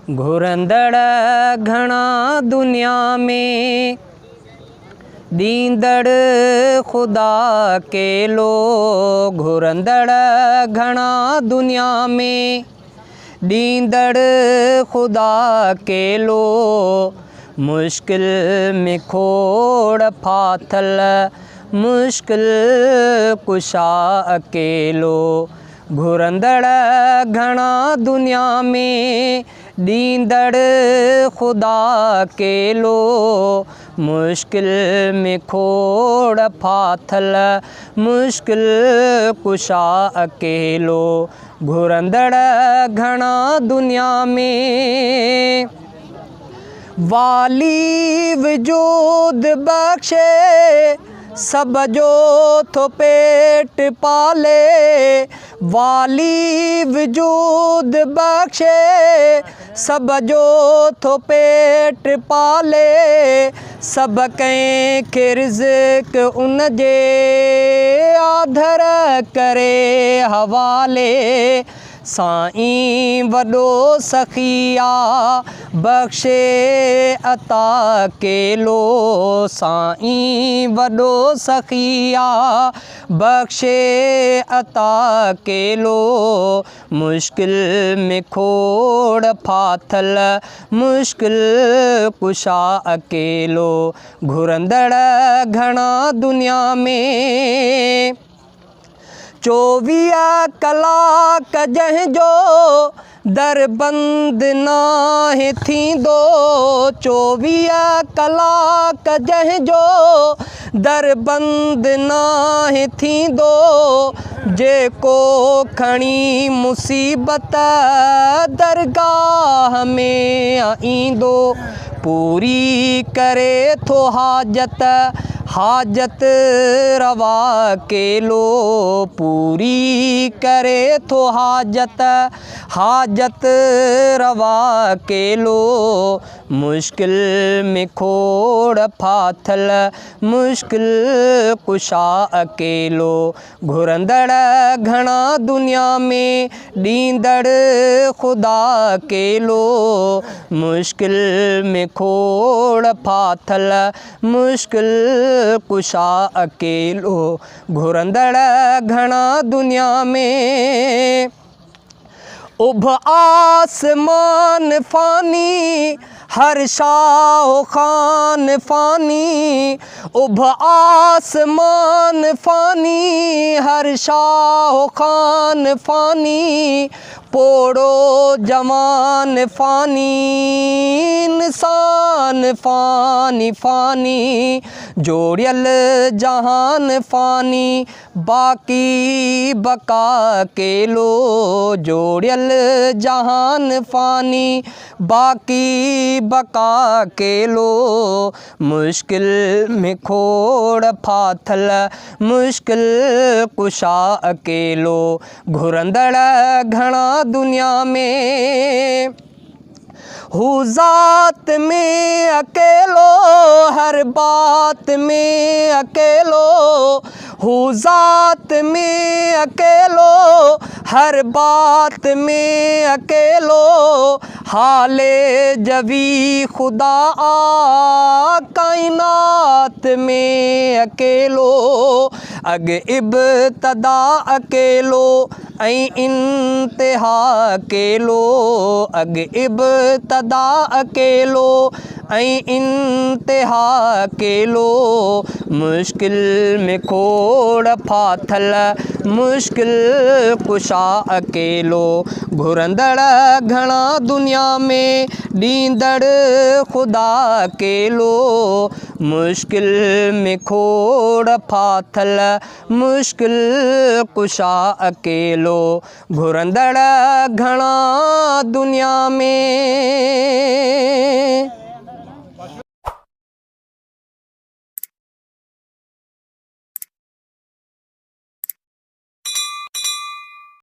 घुरंदड़ घणा दुनिया में, दींदड़ खुदा अकेलो। घुरंदड़ घणा दुनिया में, दींदड़ खुदा अकेलो। मुश्किल में खोड़ फाथल, मुश्किल कुशा अकेलो। घुरंदड़ घणा दुनिया में, दींदड़ खुदा अकेलो। मुश्किल में खोड़ फाथल, मुश्किल कुशा अकेलो। घुरंदड़ घणा दुनिया में, वाली वजूद बख्शे सब जो थो पेट पाले। वाली वजूद बख्शे सब जो थो पेट पाले। सब कंहिंखे रिज़्क़ उन जे आधर करे हवाले। साईं वॾो सखिया बख्शे अता अकेलो। साईं वॾो सखिया बख्शे अता अकेलो। मुश्किल में खोड़ फाथल, मुश्किल कुशा अकेलो। घुरंदड़ घणा दुनिया में, 24 कलाक जंहिंजो दर बंद नाहे थींदो। 24 कलाक जंहिंजो दर बंद नाहे थींदो। जेको खणी मुसीबत दरगाह में ईंदो। पूरी करे थो हाजत, हाजत रवा अकेलो। पूरी करे थो हाजत, हाजत रवा अकेलो। मुश्किल में खोड़ फाथल, मुश्किल कुशा अकेलो। घुरंदड़ घणा दुनिया में, दींदड़ खुदा अकेलो। मुश्किल में खोड़ फाथल, मुश्किल कुशा अकेलो। घुरंदड़ घणा दुनिया में, उभ आसमान फ़ानी हर शाह खान फ़ानी। उभ आसमान फ़ानी हर शाह खान फ़ानी। पोड़ो जवान फ़ानी, इंसान फ़ानी फ़ानी। जोड़ियल जहान फ़ानी, बाक़ी बका अकेलो। जोड़ियल जहान फ़ानी, बाक़ी बका अकेलो। मुश्किल में खोड़ फाथल, मुश्किल कुशा अकेलो। घुरंदड़ घणा दुनिया में, हू ज़ात में अकेलो, हर बात में अकेलो। हू ज़ात में अकेलो, हर बात में अकेलो। हाले जवी खुदा आ कायनात में अकेलो। अग इब्तदा अकेलो ऐं इंतिहा अकेलो। अग इब्तदा अकेलो ऐं इंतिहा अकेलो। मुश्किल में खोड़ फाथल, मुश्किल कुशा अकेलो। घुरंदड़ घणा दुनिया में, दींदड़ खुदा अकेलो। मुश्किल में खोड़ फाथल, मुश्किल कुशा अकेलो। घुरंदड़ घणा दुनिया में।